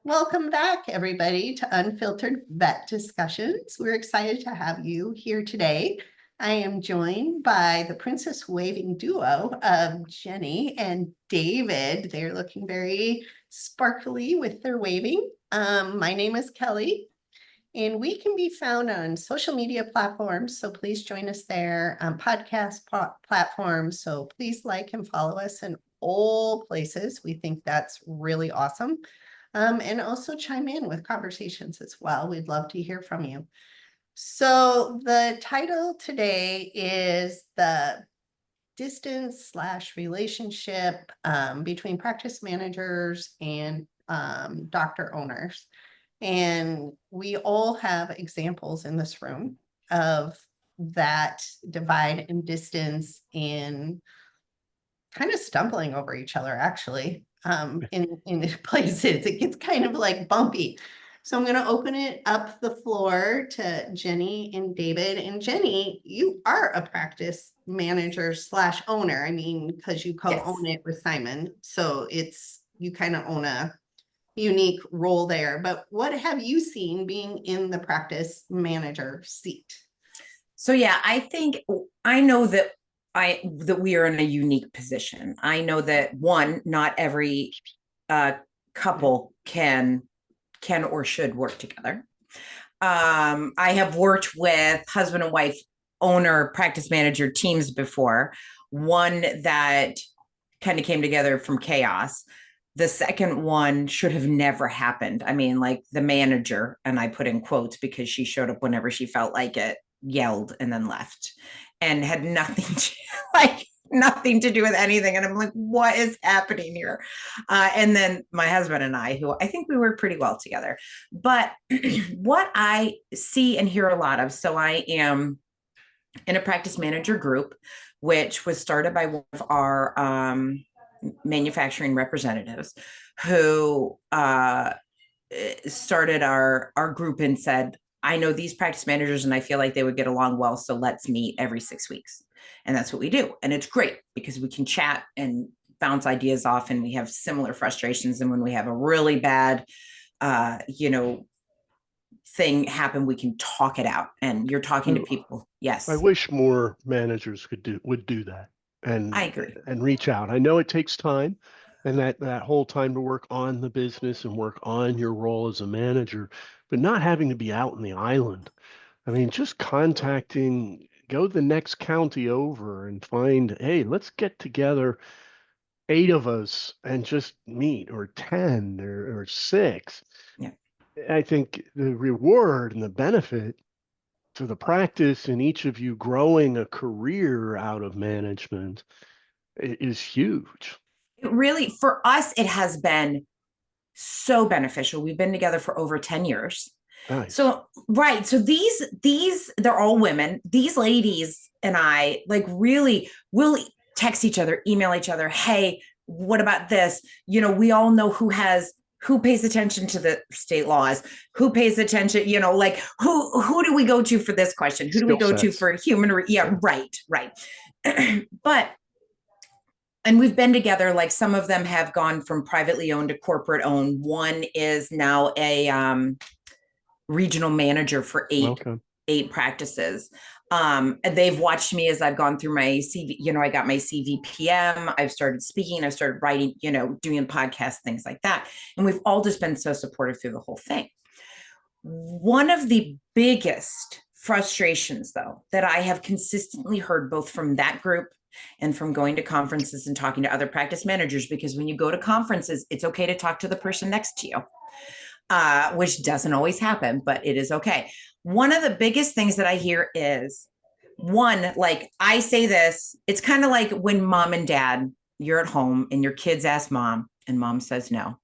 Welcome back, everybody, to Unfiltered Vet Discussions. We're excited to have you here today. I am joined by the princess waving duo of Jenny and David. They're looking very sparkly with their waving. My name is Kelly, and we can be found on social media platforms. So please join us there on podcast platforms. So please like and follow us in all places. We think that's really awesome. And also chime in with conversations as well. We'd love to hear from you. So the title today is the distance slash relationship between practice managers and doctor owners. And we all have examples in this room of that divide and distance and kind of stumbling over each other, actually, in places. It gets kind of like bumpy. So I'm going to open it up the floor to Jenny and David. And Jenny, you are a practice manager slash owner. I mean, because you co-own it with Simon. So you kind of own a unique role there. But what have you seen being in the practice manager seat? So yeah, I know that we are in a unique position. I know that not every couple can or should work together. I have worked with husband and wife owner practice manager teams before. One that kind of came together from chaos. The second one should have never happened. I mean, like the manager, and I put in quotes because she showed up whenever she felt like it, yelled, and then left, and had nothing to do with anything. And I'm like, what is happening here? And then my husband and I, who I think we work pretty well together. But what I see and hear a lot of, so I am in a practice manager group, which was started by one of our manufacturing representatives who started our group and said, I know these practice managers and I feel like they would get along well. So let's meet every 6 weeks. And that's what we do. And it's great because we can chat and bounce ideas off, and we have similar frustrations. And when we have a really bad, thing happen, we can talk it out. And you're talking to people. I Yes. wish more managers would do that I agree. and reach out. I know it takes time, and that whole time to work on the business and work on your role as a manager, but not having to be out in the island. I mean, just go to the next county over and find, hey, let's get together, 8 of us, and just meet, or 10 or 6. Yeah. I think the reward and the benefit to the practice and each of you growing a career out of management is huge. It really, for us, it has been so beneficial. We've been together for over 10 years. Nice. So, right. So these, they're all women. These ladies and I really will text each other, email each other. Hey, what about this? We all know who pays attention to the state laws, who pays attention, who do we go to for this question? Who do we go to for human? Yeah, right. And we've been together, like some of them have gone from privately owned to corporate owned. One is now a regional manager for eight practices. And they've watched me as I've gone through my CV. I got my CVPM. I've started speaking. I've started writing, doing podcasts, things like that. And we've all just been so supportive through the whole thing. One of the biggest frustrations, though, that I have consistently heard both from that group and from going to conferences and talking to other practice managers, because when you go to conferences, it's okay to talk to the person next to you. Which doesn't always happen, but it is okay. One of the biggest things that I hear is, one, like I say this, it's kind of like when mom and dad, you're at home and your kids ask mom and mom says no.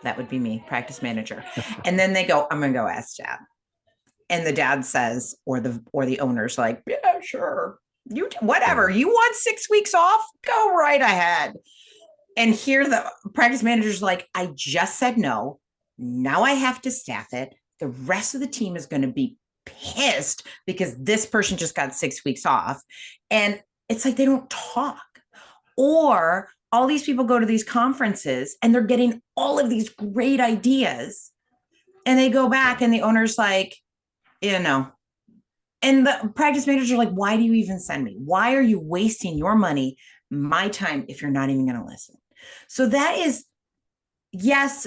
That would be me, practice manager. And then they go, I'm going to go ask dad. And the dad says, or the owner's like, yeah, sure. Whatever. You want 6 weeks off? Go right ahead. And here the practice manager's like, I just said no. Now I have to staff it. The rest of the team is going to be pissed because this person just got 6 weeks off. And it's like they don't talk. Or all these people go to these conferences and they're getting all of these great ideas. And they go back and the owner's like, and the practice managers are like, why do you even send me? Why are you wasting your money, my time, if you're not even going to listen? So that is, yes,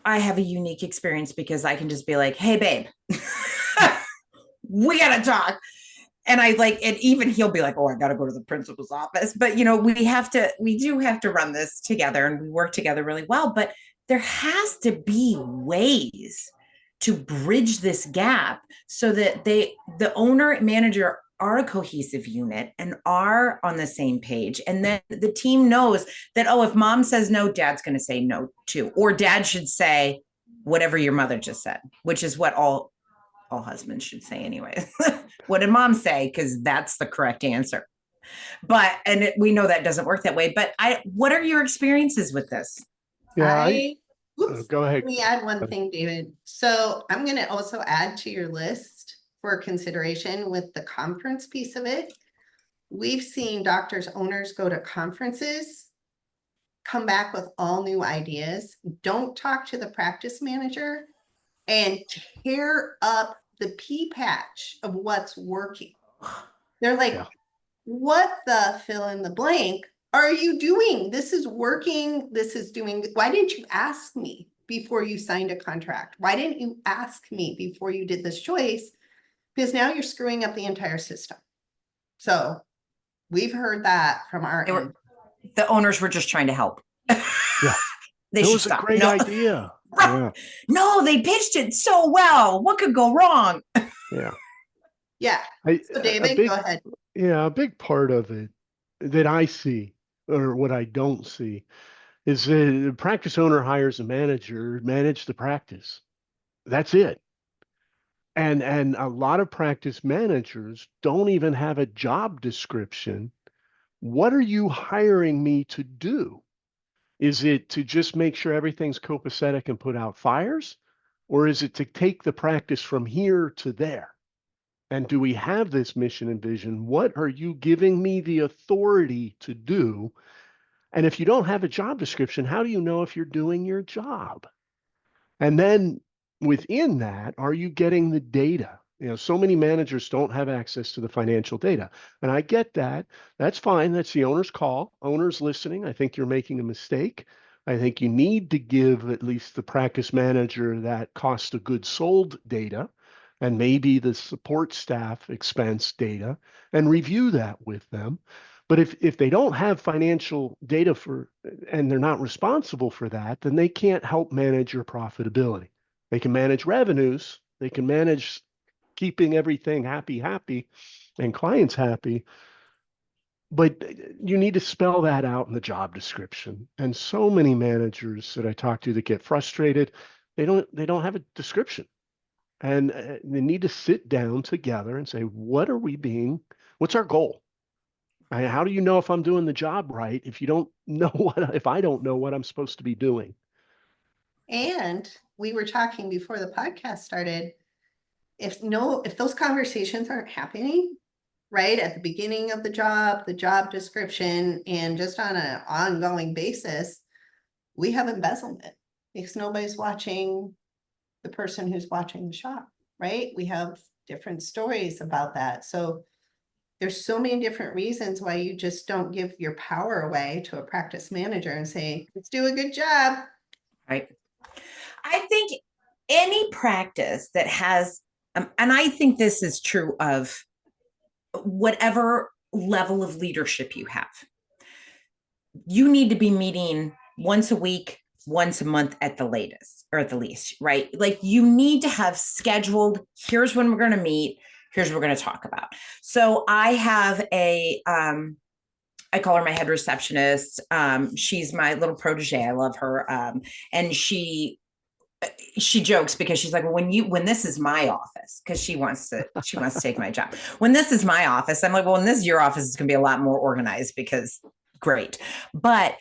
I have a unique experience because I can just be like, hey, babe, we got to talk. And even he'll be like, oh, I got to go to the principal's office. But, we do have to run this together and we work together really well. But there has to be ways to bridge this gap so that the owner and manager are a cohesive unit and are on the same page. And then the team knows that, oh, if mom says no, dad's going to say no too. Or dad should say whatever your mother just said, which is what all husbands should say anyway. What did mom say? Because that's the correct answer. But, we know that doesn't work that way. But what are your experiences with this? Yeah, go ahead. Let me add one thing, David. So I'm going to also add to your list for consideration with the conference piece of it. We've seen doctors, owners go to conferences, come back with all new ideas, don't talk to the practice manager, and tear up the pea patch of what's working. They're like, what the fill in the blank are you doing? This is working. This is doing. Why didn't you ask me before you signed a contract? Why didn't you ask me before you did this choice? Because now you're screwing up the entire system. So we've heard that from our end. The owners were just trying to help. Yeah. They should stop. It was a great idea. Yeah. No, they pitched it so well. What could go wrong? Yeah. Yeah. So David, go ahead. Yeah, a big part of it that I see, or what I don't see, is the practice owner hires a manager, manage the practice. That's it. And a lot of practice managers don't even have a job description. What are you hiring me to do? Is it to just make sure everything's copacetic and put out fires? Or is it to take the practice from here to there? And do we have this mission and vision? What are you giving me the authority to do? And if you don't have a job description, how do you know if you're doing your job? And then within that, are you getting the data? So many managers don't have access to the financial data. And I get that. That's fine. That's the owner's call. Owners listening, I think you're making a mistake. I think you need to give at least the practice manager that cost of goods sold data and maybe the support staff expense data and review that with them. But if they don't have financial data and they're not responsible for that, then they can't help manage your profitability. They can manage revenues. They can manage keeping everything happy, and clients happy. But you need to spell that out in the job description. And so many managers that I talk to that get frustrated, they don't have a description. And they need to sit down together and say, what's our goal? How do you know if I'm doing the job right if you don't know if I don't know what I'm supposed to be doing? And we were talking before the podcast started. If those conversations aren't happening right at the beginning of the job description, and just on an ongoing basis, we have embezzlement because nobody's watching the person who's watching the shop, right? We have different stories about that. So there's so many different reasons why you just don't give your power away to a practice manager and say, let's do a good job. Right. I think any practice that has, and I think this is true of whatever level of leadership you have, you need to be meeting once a week, once a month at the latest, or at the least, right? Like you need to have scheduled, here's when we're going to meet, here's what we're going to talk about. So I have I call her my head receptionist. She's my little protege. I love her. And she jokes because she's like, well, when this is my office, because she wants to take my job. When this is my office, I'm like, well, when this is your office, it's going to be a lot more organized because great. But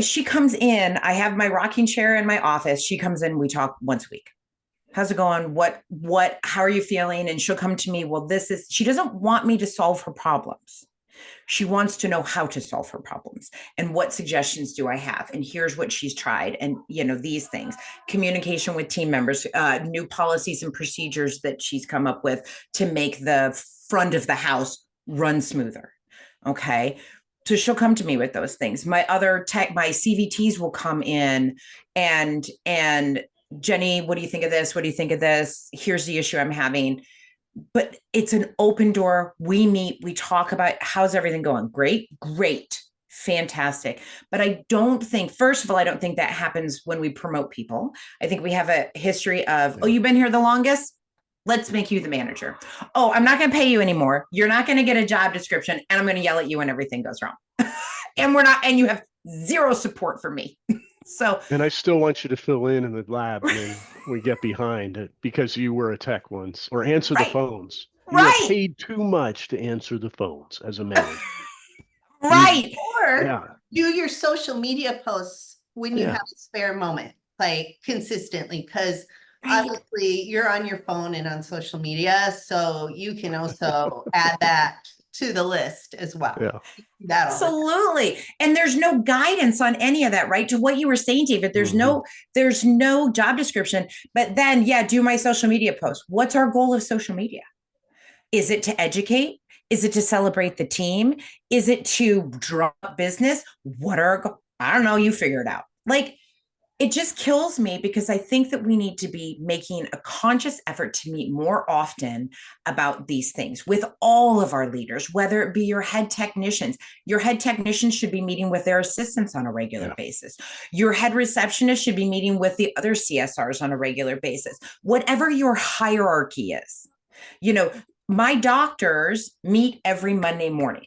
she comes in, I have my rocking chair in my office. She comes in, we talk once a week. How's it going? How are you feeling? And she'll come to me. Well, she doesn't want me to solve her problems. She wants to know how to solve her problems and what suggestions do I have? And here's what she's tried. And, these things, communication with team members, new policies and procedures that she's come up with to make the front of the house run smoother. Okay. So she'll come to me with those things. My CVTs will come in and Jenni, what do you think of this? What do you think of this? Here's the issue I'm having. But it's an open door. We meet, we talk about how's everything going. Great, fantastic. But I don't think, first of all, I don't think that happens when we promote people. I think we have a history of, oh, you've been here the longest? Let's make you the manager. Oh, I'm not going to pay you anymore. You're not going to get a job description, and I'm going to yell at you when everything goes wrong. And you have zero support for me. And I still want you to fill in the lab when we get behind it because you were a tech once, or answer the phones. You are paid too much to answer the phones as a manager. Or do your social media posts when you have a spare moment, like consistently, because obviously you're on your phone and on social media, so you can also add that to the list as well. Absolutely. And there's no guidance on any of that, right? To what you were saying, David, there's no job description, but then, do my social media post. What's our goal of social media? Is it to educate? Is it to celebrate the team? Is it to draw up business? I don't know. You figure it out. It just kills me because I think that we need to be making a conscious effort to meet more often about these things with all of our leaders, whether it be your head technicians. Your head technicians should be meeting with their assistants on a regular basis. Your head receptionist should be meeting with the other CSRs on a regular basis. Whatever your hierarchy is. My doctors meet every Monday morning.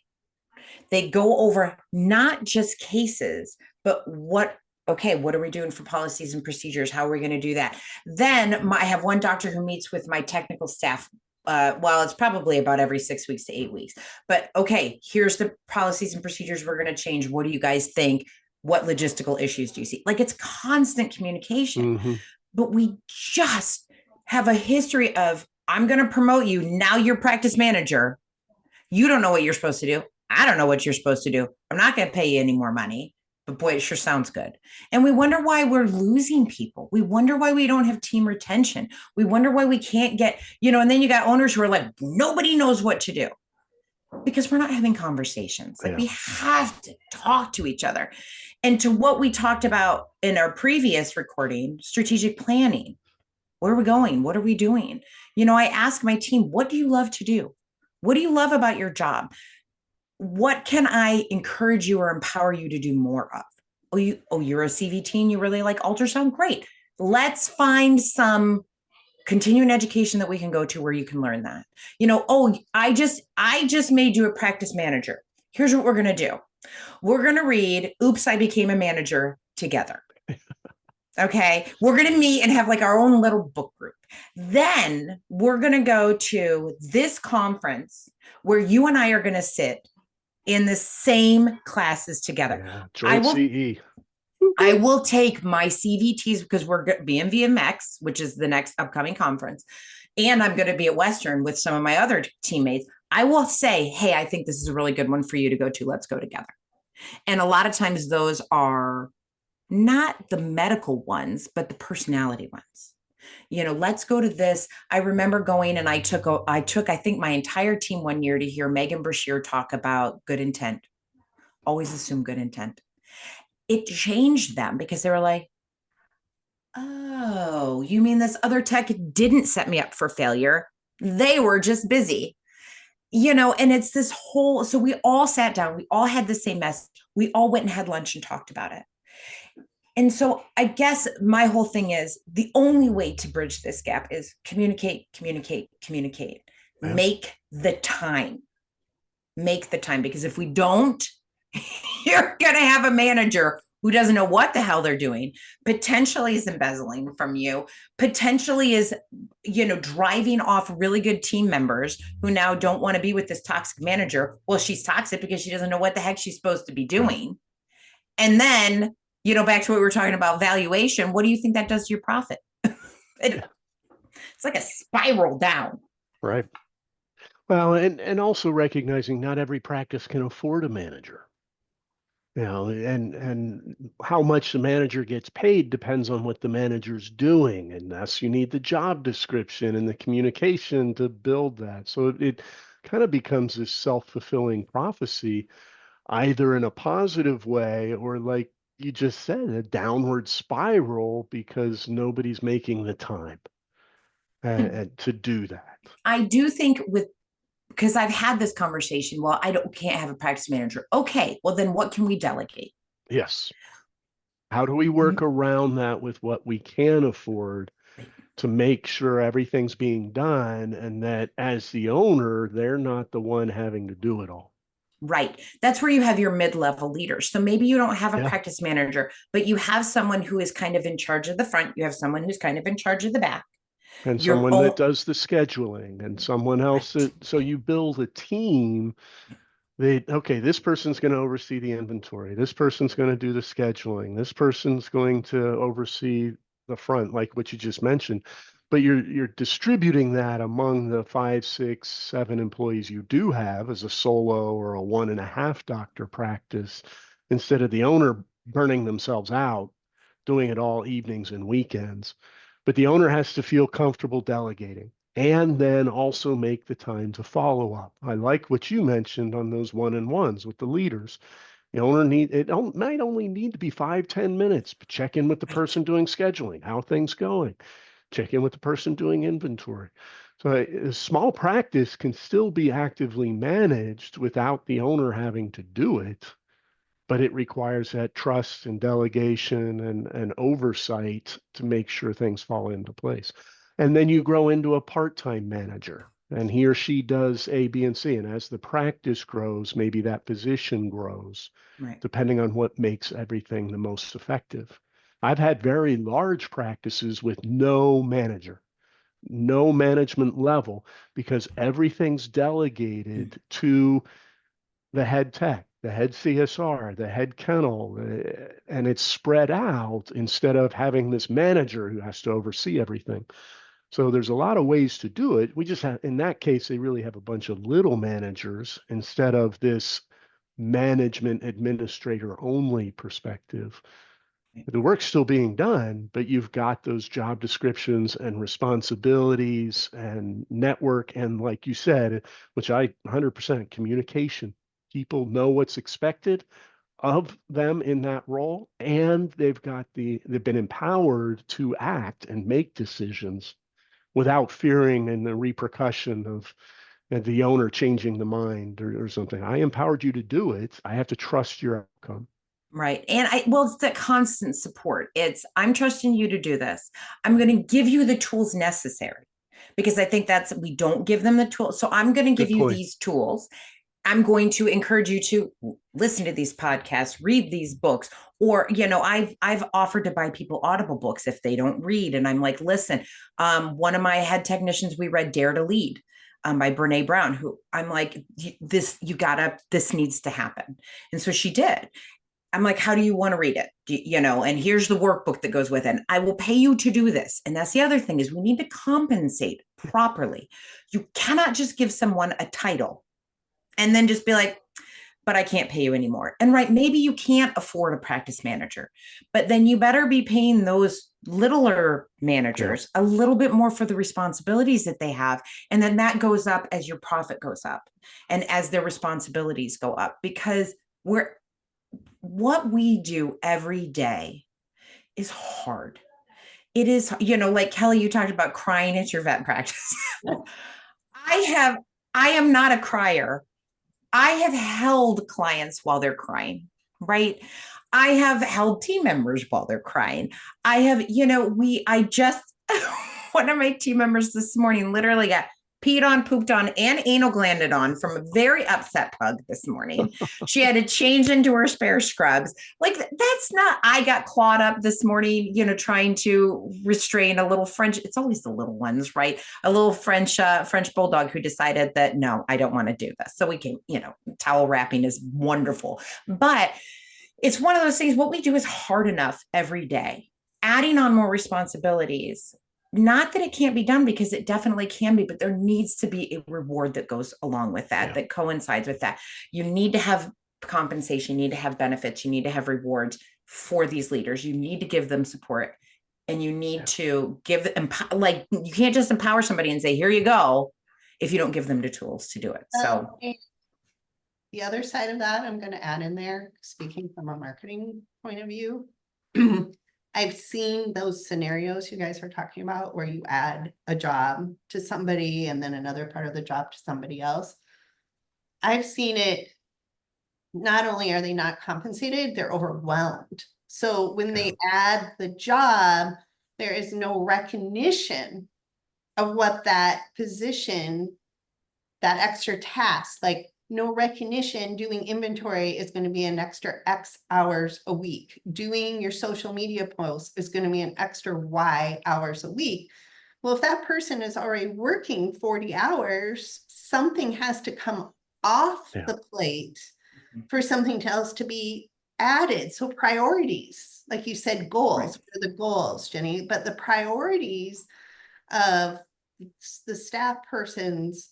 They go over not just cases, but what are we doing for policies and procedures? How are we going to do that? Then I have one doctor who meets with my technical staff. It's probably about every 6 weeks to 8 weeks. But here's the policies and procedures we're going to change. What do you guys think? What logistical issues do you see? It's constant communication. But we just have a history of, I'm going to promote you. Now you're practice manager. You don't know what you're supposed to do. I don't know what you're supposed to do. I'm not going to pay you any more money. But boy, it sure sounds good. And we wonder why we're losing people. We wonder why we don't have team retention. We wonder why we can't get, and then you got owners who are like, nobody knows what to do because we're not having conversations. We have to talk to each other. And to what we talked about in our previous recording, strategic planning. Where are we going? What are we doing? I ask my team, what do you love to do? What do you love about your job? What can I encourage you or empower you to do more of? You're a CVT and you really like ultrasound? Great. Let's find some continuing education that we can go to where you can learn that. I just made you a practice manager. Here's what we're going to do. We're going to read Oops, I Became a Manager together. Okay. We're going to meet and have our own little book group. Then we're going to go to this conference where you and I are going to sit in the same classes together. Joint CE. I will take my CVTs because we're going to be in VMX, which is the next upcoming conference. And I'm going to be at Western with some of my other teammates. I will say, hey, I think this is a really good one for you to go to. Let's go together. And a lot of times those are not the medical ones, but the personality ones. Let's go to this. I remember going and I took, I think my entire team one year to hear Megan Brashear talk about good intent. Always assume good intent. It changed them because they were like, oh, you mean this other tech didn't set me up for failure? They were just busy, and it's this whole, so we all sat down, we all had the same message. We all went and had lunch and talked about it. And so I guess my whole thing is the only way to bridge this gap is communicate. Yeah. Make the time, because if we don't, you're going to have a manager who doesn't know what the hell they're doing, potentially is embezzling from you, potentially is, driving off really good team members who now don't want to be with this toxic manager. Well, she's toxic because she doesn't know what the heck she's supposed to be doing. And then, back to what we were talking about, valuation. What do you think that does to your profit? It's like a spiral down. Right. Well, and also recognizing not every practice can afford a manager. And how much the manager gets paid depends on what the manager's doing, and thus you need the job description and the communication to build that. So it kind of becomes this self-fulfilling prophecy, either in a positive way or, like you just said, a downward spiral because nobody's making the time to do that. I do think because I've had this conversation. Well, can't have a practice manager. Okay, well then what can we delegate? Yes. How do we work around that with what we can afford to make sure everything's being done, and that as the owner, they're not the one having to do it all? Right. That's where you have your mid-level leaders. So maybe you don't have a Yeah. practice manager, but you have someone who is kind of in charge of the front. You have someone who's kind of in charge of the back. And Your someone own, that does the scheduling, and someone else right. so you build a team. Okay, this person's going to oversee the inventory. This person's going to do the scheduling. This person's going to oversee the front, like what you just mentioned. But you're distributing that among the 5, 6, 7 employees you do have as a solo or a 1.5 doctor practice, instead of the owner burning themselves out, doing it all evenings and weekends. But the owner has to feel comfortable delegating, and then also make the time to follow up. I like what you mentioned on those one-on-ones with the leaders. The owner might only need to be 5, 10 minutes, but check in with the person doing scheduling, how things going. Check in with the person doing inventory. So a small practice can still be actively managed without the owner having to do it, but it requires that trust and delegation and oversight to make sure things fall into place. And then you grow into a part-time manager, and he or she does A, B, and C. And as the practice grows, maybe that position grows, Right. depending on what makes everything the most effective. I've had very large practices with no manager, no management level, because everything's delegated to the head tech, the head CSR, the head kennel, and it's spread out instead of having this manager who has to oversee everything. So there's a lot of ways to do it. We just have, in that case, they really have a bunch of little managers instead of this management administrator only perspective. The work's still being done, but you've got those job descriptions and responsibilities and network. And like you said, which I 100% communication, people know what's expected of them in that role, and they've been empowered to act and make decisions without fearing and the repercussion of the owner changing the mind or something. I empowered you to do it. I have to trust your outcome. Right. And it's that constant support. I'm trusting you to do this. I'm going to give you the tools necessary, because I think we don't give them the tools. So I'm going to give you these tools. I'm going to encourage you to listen to these podcasts, read these books, or, I've offered to buy people Audible books if they don't read. And I'm like, listen, one of my head technicians, we read Dare to Lead by Brene Brown, who I'm like, this needs to happen. And so she did. I'm like, how do you want to read it? And here's the workbook that goes with it. I will pay you to do this. And that's the other thing, is we need to compensate properly. You cannot just give someone a title and then just be like, but I can't pay you anymore. And right, maybe you can't afford a practice manager, but then you better be paying those littler managers a little bit more for the responsibilities that they have. And then that goes up as your profit goes up and as their responsibilities go up, because what we do every day is hard. It is, like Kelly, you talked about crying at your vet practice. I am not a crier. I have held clients while they're crying, right? I have held team members while they're crying. I just, one of my team members this morning literally got peed on, pooped on, and anal glanded on from a very upset pug this morning. She had to change into her spare scrubs. Like, I got clawed up this morning, trying to restrain a little French. It's always the little ones, right? A little French bulldog who decided that, no, I don't want to do this. So we can, towel wrapping is wonderful. But it's one of those things, what we do is hard enough every day. Adding on more responsibilities not that it can't be done, because it definitely can be, but there needs to be a reward that goes along with that, that coincides with that. You need to have compensation, you need to have benefits, you need to have rewards for these leaders. You need to give them support, and you need to give them, like, you can't just empower somebody and say, here you go, if you don't give them the tools to do it. So the other side of that, I'm going to add in there, speaking from a marketing point of view. I've seen those scenarios you guys are talking about where you add a job to somebody and then another part of the job to somebody else. I've seen it, not only are they not compensated, they're overwhelmed. So when they add the job, there is no recognition of what that position, that extra task, like no recognition. Doing inventory is going to be an extra X hours a week. Doing your social media posts is going to be an extra Y hours a week. Well, if that person is already working 40 hours, something has to come off the plate for something else to be added. So priorities, like you said, goals, what are the goals, Jenny? But the priorities of the staff person's,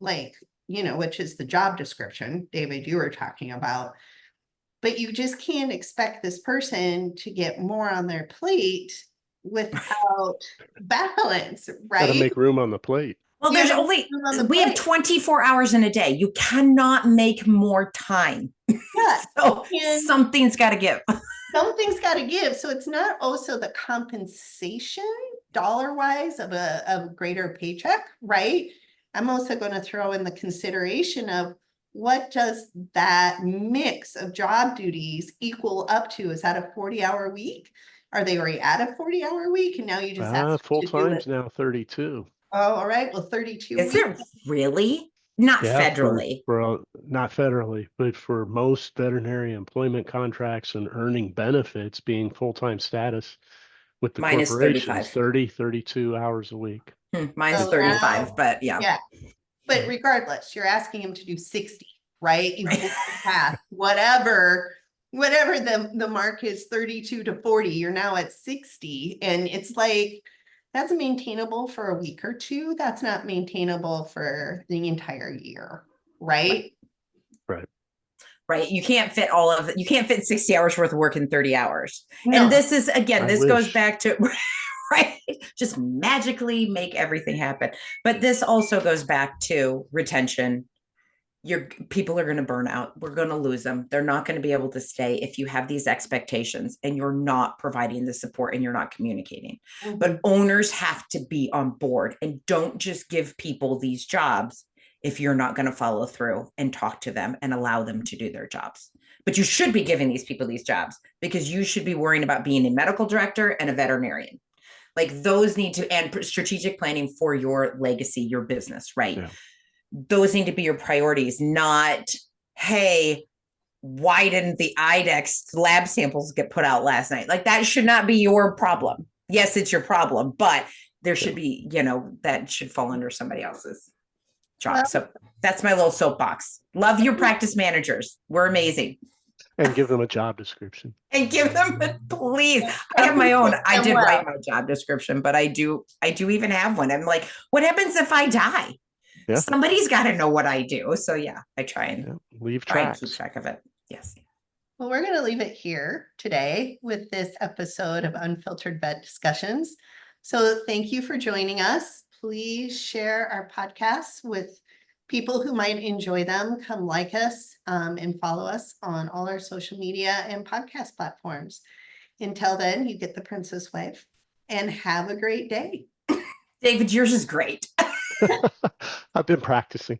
like, which is the job description, David, you were talking about, but you just can't expect this person to get more on their plate without balance, right? Got to make room on the plate. Well, there's only, we have 24 hours in a day. You cannot make more time. Yeah. So something's got to give. Something's got to give. So it's not also the compensation dollar wise of a greater paycheck, right? I'm also going to throw in the consideration of what does that mix of job duties equal up to? Is that a 40-hour week? Are they already at a 40-hour week? And now you just have full time's now 32. Oh, all right. Well, 32 Is weeks. it really? Not federally. Not federally, but for most veterinary employment contracts and earning benefits, being full-time status with the Mine corporations, is 32 hours a week. Mine's 35, but yeah. But regardless, you're asking him to do 60, right? You path, whatever the mark is, 32 to 40, you're now at 60. And it's like, that's maintainable for a week or two. That's not maintainable for the entire year, right? Right. You can't fit all of it. You can't fit 60 hours worth of work in 30 hours. No. And this is, again, this goes wish. back to, right? Just magically make everything happen. But this also goes back to retention. Your people are going to burn out. We're going to lose them. They're not going to be able to stay if you have these expectations and you're not providing the support and you're not communicating. Mhm. But owners have to be on board, and don't just give people these jobs if you're not going to follow through and talk to them and allow them to do their jobs. But you should be giving these people these jobs, because you should be worrying about being a medical director and a veterinarian. Like, those need to, and strategic planning for your legacy, your business, right? Yeah. Those need to be your priorities, not, hey, why didn't the IDEX lab samples get put out last night? Like, that should not be your problem. Yes, it's your problem, but there should be, that should fall under somebody else's job. Well, so that's my little soapbox. Love your practice managers. We're amazing. And give them a job description. And give them, please. I have my own. I did write my job description, but I do even have one. I'm like, what happens if I die? Yeah. Somebody's got to know what I do. So yeah, I try and leave track. Keep track of it. Yes. Well, we're going to leave it here today with this episode of Unfiltered Vet Discussions. So thank you for joining us. Please share our podcasts with people who might enjoy them. Come like us and follow us on all our social media and podcast platforms. Until then, you get the Princess Wife, and have a great day. David, yours is great. I've been practicing.